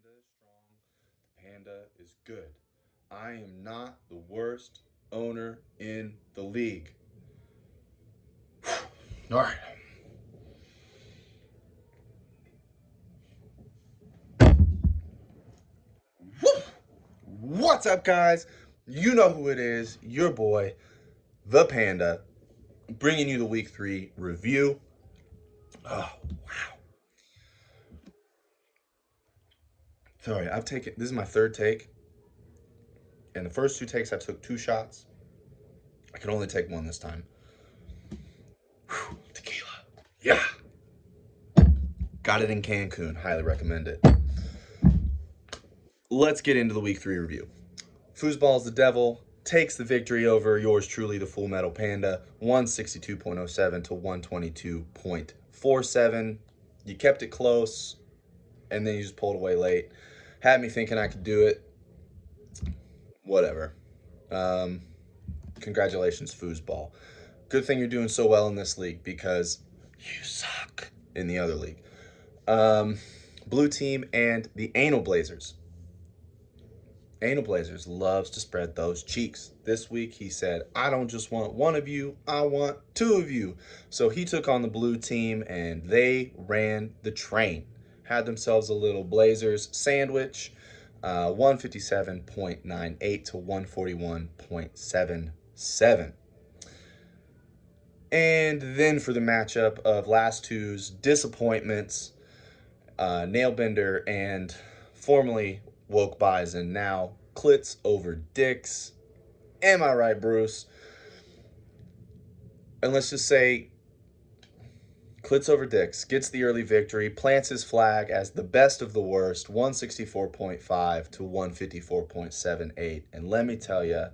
Panda is strong. The Panda is good. I am not the worst owner in the league. All right. What's up, guys? You know who it is. Your boy, the Panda, bringing you the week 3 review. Oh, wow. Sorry, this is my third take. And the first two takes, I took 2 shots. I can only take one this time. Whew, tequila. Yeah. Got it in Cancun. Highly recommend it. Let's get into the week 3 review. Foosball's the Devil takes the victory over yours truly, the Full Metal Panda, 162.07 to 122.47. You kept it close, and then you just pulled away late. Had me thinking I could do it. Whatever. Um, Congratulations, Foosball. Good thing you're doing so well in this league because you suck in the other league. Blue team and the Anal Blazers. Anal Blazers loves to spread those cheeks. This week he said, I don't just want one of you, I want two of you. So he took on the blue team and they ran the train. Had themselves a little Blazers sandwich, 157.98 to 141.77. And then for the matchup of last two's disappointments, Nailbender and formerly Woke Bison, now Clits over Dicks. Am I right, Bruce? And let's just say Clits over Dicks gets the early victory, plants his flag as the best of the worst, 164.5 to 154.78. And let me tell you,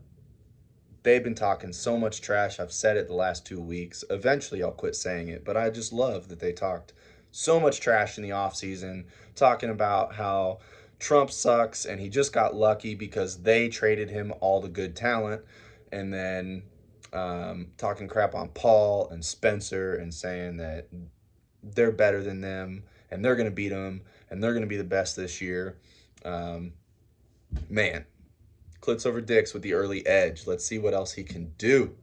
they've been talking so much trash. I've said it the last 2 weeks. Eventually, I'll quit saying it, but I just love that they talked so much trash in the offseason, talking about how Trump sucks and he just got lucky because they traded him all the good talent, and then talking crap on Paul and Spencer and saying that they're better than them and they're going to beat them and they're going to be the best this year. Um, Man, Clits over Dicks with the early edge. Let's see what else he can do.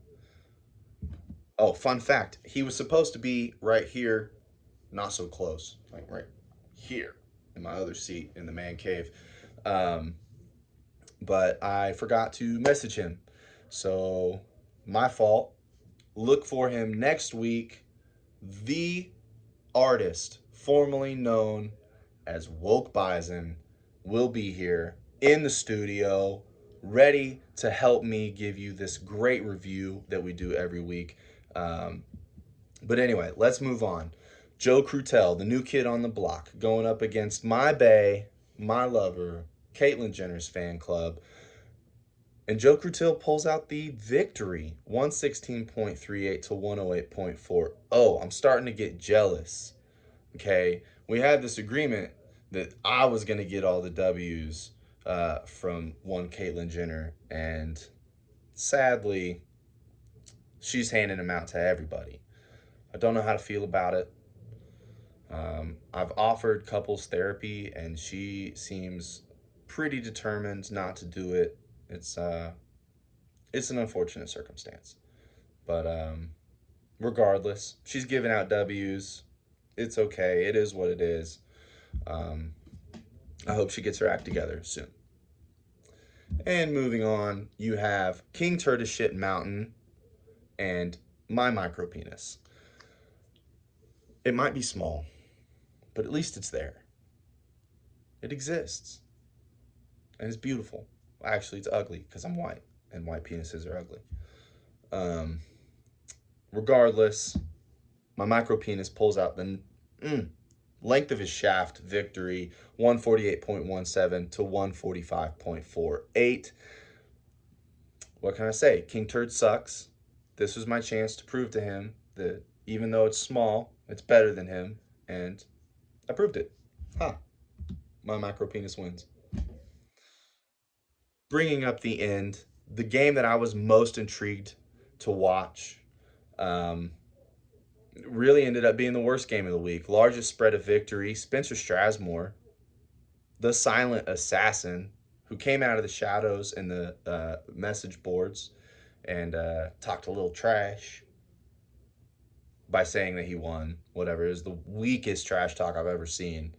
Oh, fun fact. He was supposed to be right here, not so close, like right here in my other seat in the man cave. Um, but I forgot to message him. So, my fault. Look for him next week. The artist, formerly known as Woke Bison, will be here in the studio, ready to help me give you this great review that we do every week. Um, but anyway, let's move on. Joe Crutel, the new kid on the block, going up against my bae, my lover, Caitlyn Jenner's fan club. And Joe Crutel pulls out the victory, 116.38 to 108.40. I'm starting to get jealous. Okay, we had this agreement that I was going to get all the W's from one Caitlyn Jenner, and sadly, she's handing them out to everybody. I don't know how to feel about it. I've offered couples therapy, and she seems pretty determined not to do it. It's an unfortunate circumstance, but regardless, she's giving out W's. It's okay. It is what it is. Um, I hope she gets her act together soon. And moving on, you have King Turtle Shit Mountain and my micro penis. It might be small, but at least it's there. It exists. And it's beautiful. Actually, it's ugly because I'm white, and white penises are ugly. Um, Regardless, my micro penis pulls out the length of his shaft victory, 148.17 to 145.48. What can I say? King Turd sucks. This was my chance to prove to him that even though it's small, it's better than him, and I proved it. My micro penis wins. Bringing up the end, the game that I was most intrigued to watch um, really ended up being the worst game of the week. Largest spread of victory, Spencer Strasmore, the silent assassin who came out of the shadows in the message boards and talked a little trash by saying that he won. Whatever. It was the weakest trash talk I've ever seen.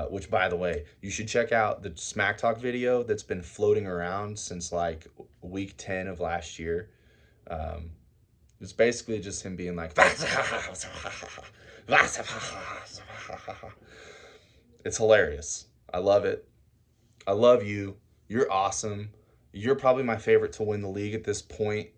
Which, by the way, you should check out the Smack Talk video that's been floating around since like week 10 of last year. Um, it's basically just him being like, it's hilarious. I love it. I love you. You're awesome. You're probably my favorite to win the league at this point.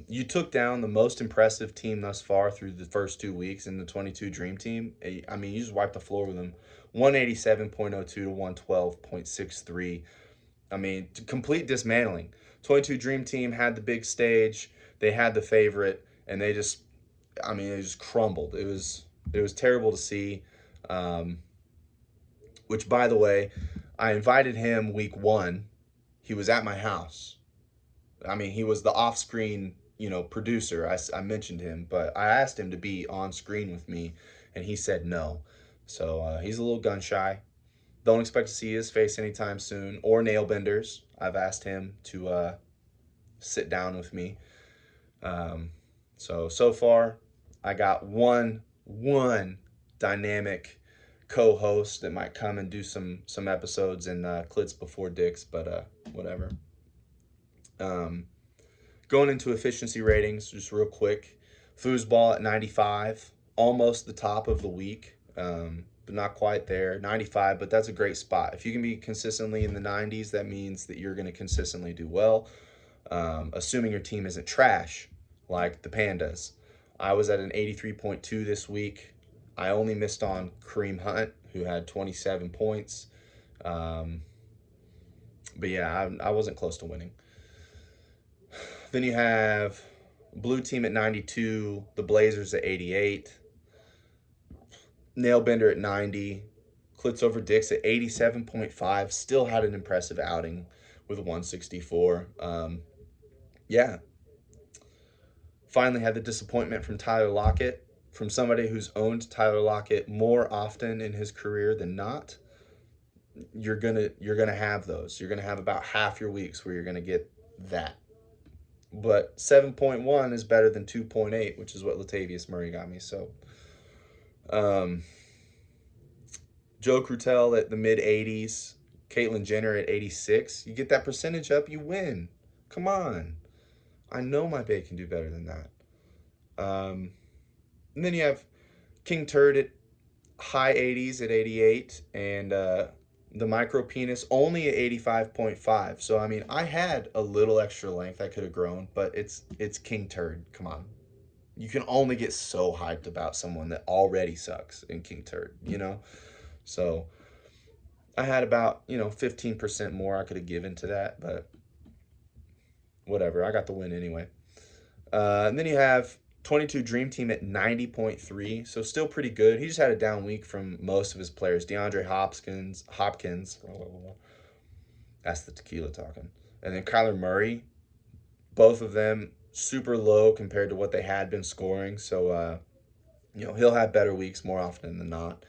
You took down the most impressive team thus far through the first 2 weeks in the 22 Dream Team. I mean, you just wiped the floor with them. 187.02 to 112.63. I mean, complete dismantling. 22 Dream Team had the big stage. They had the favorite, and they just, I mean, it just crumbled. It was terrible to see. Um, which, by the way, I invited him week 1. He was at my house. I mean, he was the off-screen, producer. I mentioned him, but I asked him to be on screen with me, and he said no. So he's a little gun shy. Don't expect to see his face anytime soon, or nail benders. I've asked him to sit down with me. So far, I got one dynamic co-host that might come and do some episodes in Clits Before Dicks, but whatever. Going into efficiency ratings, just real quick. Foosball at 95, almost the top of the week, but not quite there. 95, but that's a great spot. If you can be consistently in the 90s, that means that you're going to consistently do well, assuming your team isn't trash like the Pandas. I was at an 83.2 this week. I only missed on Kareem Hunt, who had 27 points. But yeah, I wasn't close to winning. Then you have Blue Team at 92, the Blazers at 88, Nailbender at 90, Clits Over Dicks at 87.5. Still had an impressive outing with 164. Yeah. Finally had the disappointment from Tyler Lockett, from somebody who's owned Tyler Lockett more often in his career than not. You're gonna have those. You're gonna have about half your weeks where you're gonna get that. But 7.1 is better than 2.8, which is what Latavius Murray got me. So, Joe Crutel at the mid 80s, Caitlyn Jenner at 86. You get that percentage up, you win. Come on. I know my bait can do better than that. And then you have King Turd at high 80s at 88, and the micro penis only at 85.5. So I mean, I had a little extra length I could have grown, but it's King Turd. Come on. You can only get so hyped about someone that already sucks in King Turd, So I had about, 15% more I could have given to that, but whatever. I got the win anyway. And then you have 22 Dream Team at 90.3, so still pretty good. He just had a down week from most of his players. DeAndre Hopkins, that's the tequila talking. And then Kyler Murray, both of them super low compared to what they had been scoring. So, he'll have better weeks more often than not.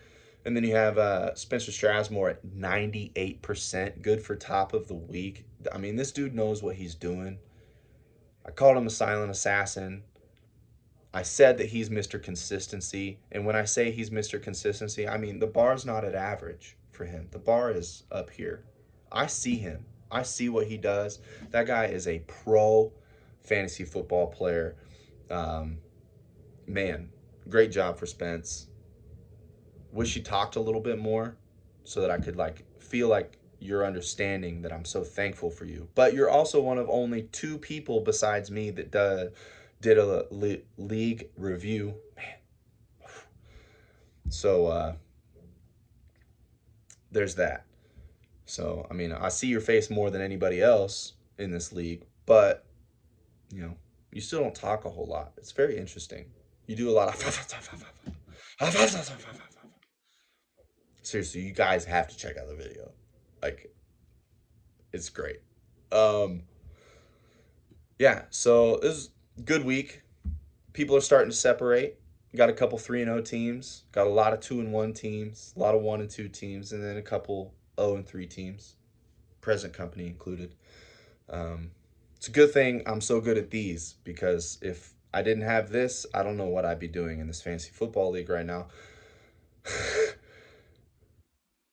And then you have Spencer Strasmore at 98%, good for top of the week. I mean, this dude knows what he's doing. I called him a silent assassin. I said that he's Mr. Consistency. And when I say he's Mr. Consistency, I mean the bar's not at average for him. The bar is up here. I see him. I see what he does. That guy is a pro fantasy football player. Man, great job for Spence. Wish he talked a little bit more so that I could feel like you're understanding that I'm so thankful for you. But you're also one of only 2 people besides me that did a league review. Man. So there's that. So, I mean, I see your face more than anybody else in this league, but, you still don't talk a whole lot. It's very interesting. You do a lot of... Seriously, you guys have to check out the video. It's great. Yeah, so this is a good week. People are starting to separate. Got a couple 3-0 teams. Got a lot of 2-1 teams. A lot of 1-2 teams, and then a couple 0-3 teams, present company included. Um, it's a good thing I'm so good at these because if I didn't have this, I don't know what I'd be doing in this fantasy football league right now.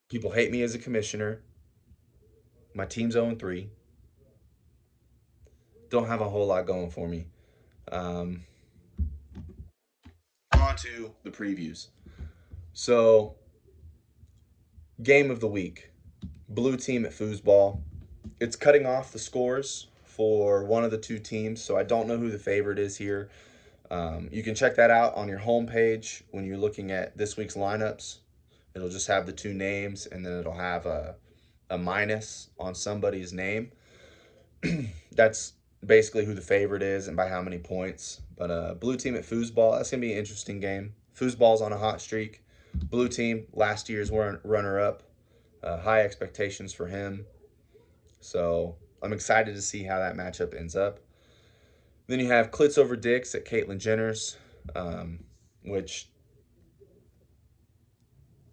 People hate me as a commissioner. My team's 0-3. Don't have a whole lot going for me. Um, On to the previews. So, game of the week. Blue team at foosball. It's cutting off the scores for one of the two teams, so I don't know who the favorite is here. You can check that out on your homepage when you're looking at this week's lineups. It'll just have the two names, and then it'll have a minus on somebody's name. That's basically who the favorite is and by how many points. But blue team at foosball, that's going to be an interesting game. Foosball's on a hot streak. Blue team, last year's runner up. High expectations for him. So I'm excited to see how that matchup ends up. Then you have Klitz over Dix at Caitlyn Jenner's, which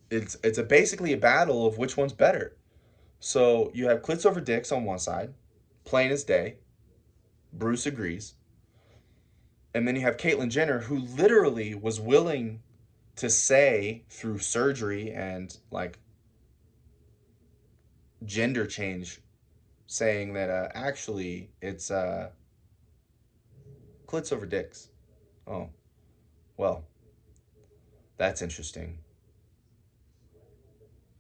it's basically a battle of which one's better. So you have Klitz over Dix on one side, plain as day. Bruce agrees. And then you have Caitlyn Jenner, who literally was willing to say through surgery and like gender change, saying that actually it's Klitz over Dix. Oh, well, that's interesting.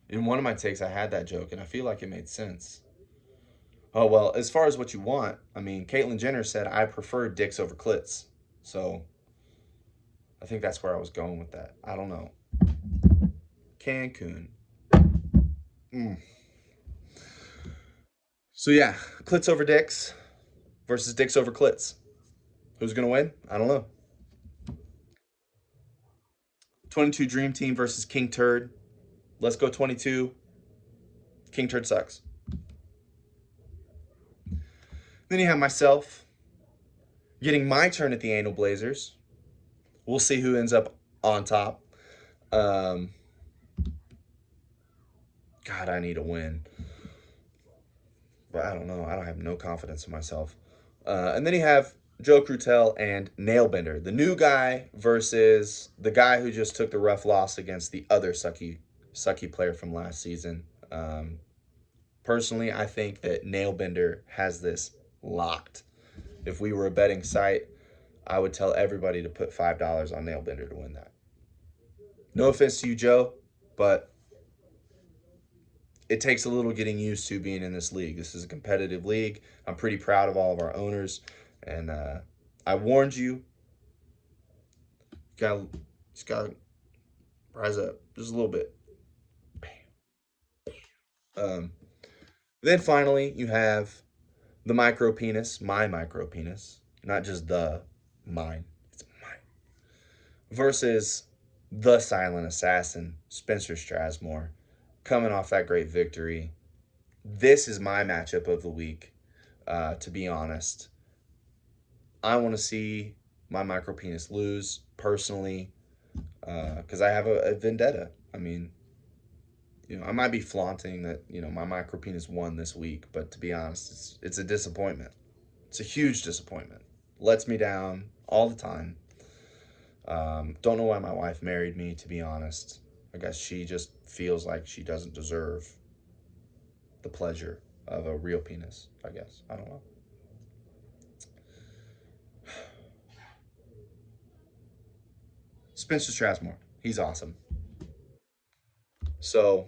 In one of my takes, I had that joke, and I feel like it made sense. Oh, well, as far as what you want, I mean, Caitlyn Jenner said, I prefer Dix over Klitz. So I think that's where I was going with that. I don't know. Cancun. Mm. So yeah, Klitz over Dix versus Dix over Klitz. Who's going to win? I don't know. 22 Dream Team versus King Turd. Let's go 22. King Turd sucks. Then you have myself getting my turn at the Anal Blazers. We'll see who ends up on top. Um, God, I need a win. But I don't know. I don't have no confidence in myself. And then you have Joe Crutel and Nailbender, the new guy versus the guy who just took the rough loss against the other sucky player from last season. Personally, I think that Nailbender has this locked. If we were a betting site, I would tell everybody to put $5 on Nailbender to win that. No offense to you, Joe, but it takes a little getting used to being in this league. This is a competitive league. I'm pretty proud of all of our owners, and I warned you. Just gotta rise up just a little bit. Um, then finally, you have the micro penis, my micro penis, not just the mine. It's mine versus the silent assassin, Spencer Strasmore, coming off that great victory. This is my matchup of the week, to be honest. I want to see my micro penis lose personally because I have a vendetta. I mean, I might be flaunting that my micro penis won this week, but to be honest, it's a disappointment. It's a huge disappointment. Lets me down all the time. Don't know why my wife married me, to be honest. I guess she just feels like she doesn't deserve the pleasure of a real penis, I guess. I don't know. Spencer Strasmore, he's awesome. So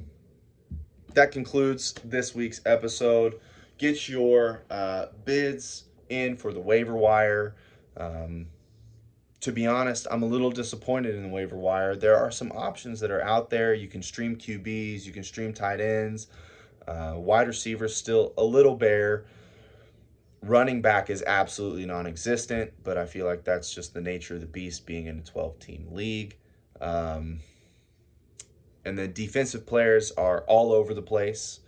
that concludes this week's episode. Get your bids in for the waiver wire. Um, to be honest, I'm a little disappointed in the waiver wire. There are some options that are out there. You can stream QBs, you can stream tight ends. Wide receivers still a little bare. Running back is absolutely non-existent, but I feel like that's just the nature of the beast being in a 12-team league. Um, and then defensive players are all over the place,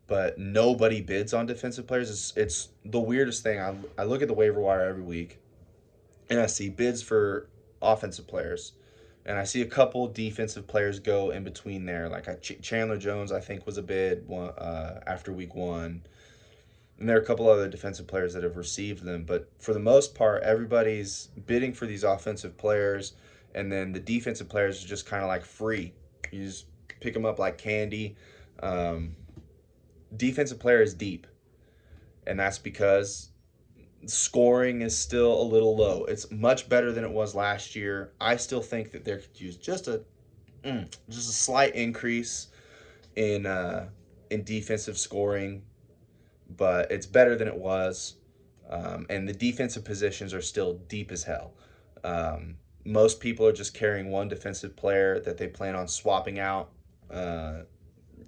but nobody bids on defensive players. It's the weirdest thing. I look at the waiver wire every week, and I see bids for offensive players, And I see a couple defensive players go in between there. Like Chandler Jones, I think, was a bid after week 1. And there are a couple other defensive players that have received them. But for the most part, everybody's bidding for these offensive players. And then the defensive players are just kind of like free. You just pick them up like candy. Um, Defensive player is deep. And that's because scoring is still a little low. It's much better than it was last year. I still think that there could use just a slight increase in defensive scoring, but it's better than it was. And the defensive positions are still deep as hell. Most people are just carrying one defensive player that they plan on swapping out uh,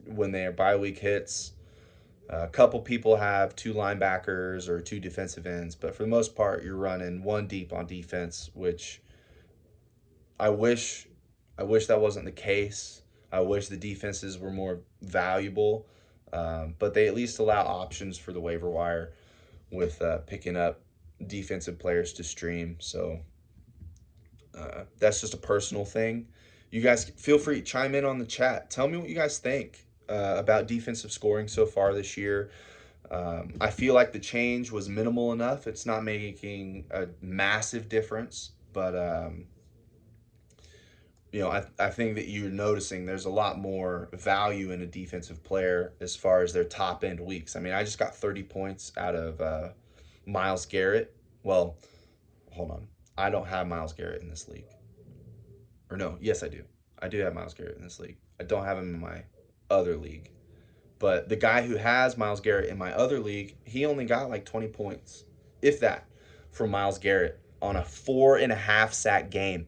when their bye week hits. A couple people have 2 linebackers or 2 defensive ends, but for the most part, you're running one deep on defense, which I wish I wish that wasn't the case. I wish the defenses were more valuable, but they at least allow options for the waiver wire with picking up defensive players to stream. So that's just a personal thing. You guys feel free to chime in on the chat. Tell me what you guys think about defensive scoring so far this year. I feel like the change was minimal enough. It's not making a massive difference, but I think that you're noticing there's a lot more value in a defensive player as far as their top end weeks. I mean, I just got 30 points out of Myles Garrett. Well, hold on. I don't have Myles Garrett in this league. Or no, yes, I do. I do have Myles Garrett in this league. I don't have him in my other league. But the guy who has Myles Garrett in my other league, he only got like 20 points, if that, from Myles Garrett on a 4.5 sack game.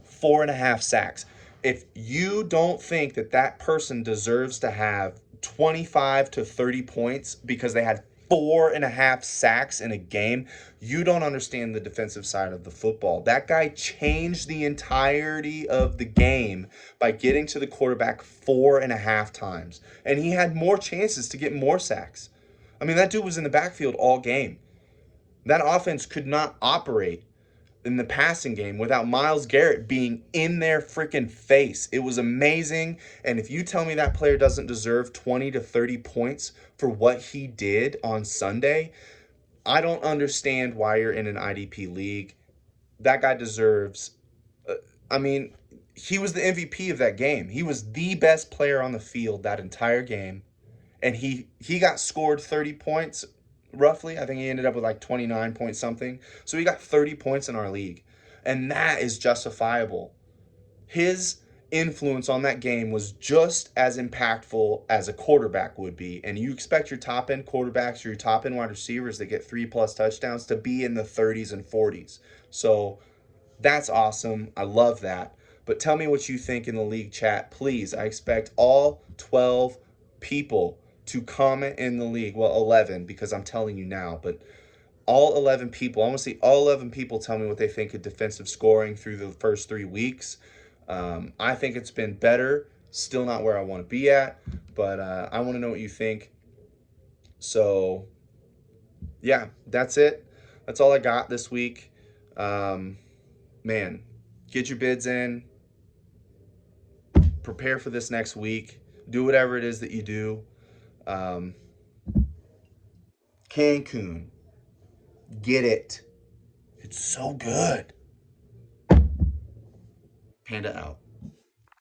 4.5 sacks. If you don't think that that person deserves to have 25 to 30 points because they had 4.5 sacks in a game, you don't understand the defensive side of the football. That guy changed the entirety of the game by getting to the quarterback 4.5 times. And he had more chances to get more sacks. I mean, that dude was in the backfield all game. That offense could not operate in the passing game without Myles Garrett being in their freaking face. It was amazing. And if you tell me that player doesn't deserve 20 to 30 points for what he did on Sunday, I don't understand why you're in an IDP league. That guy deserves, I mean, he was the MVP of that game. He was the best player on the field that entire game. And he got scored 30 points roughly. I think he ended up with like 29 point something. So he got 30 points in our league. And that is justifiable. His influence on that game was just as impactful as a quarterback would be. And you expect your top end quarterbacks or your top end wide receivers that get 3+ touchdowns to be in the 30s and 40s. So that's awesome. I love that. But tell me what you think in the league chat, please. I expect all 12 people to comment in the league. Well, 11, because I'm telling you now, but all 11 people, I want to see all 11 people tell me what they think of defensive scoring through the first 3 weeks. I think it's been better. Still not where I want to be at, but I want to know what you think. So, yeah, that's it. That's all I got this week. Man, get your bids in. Prepare for this next week. Do whatever it is that you do. Cancun. Get it. It's so good. Panda out.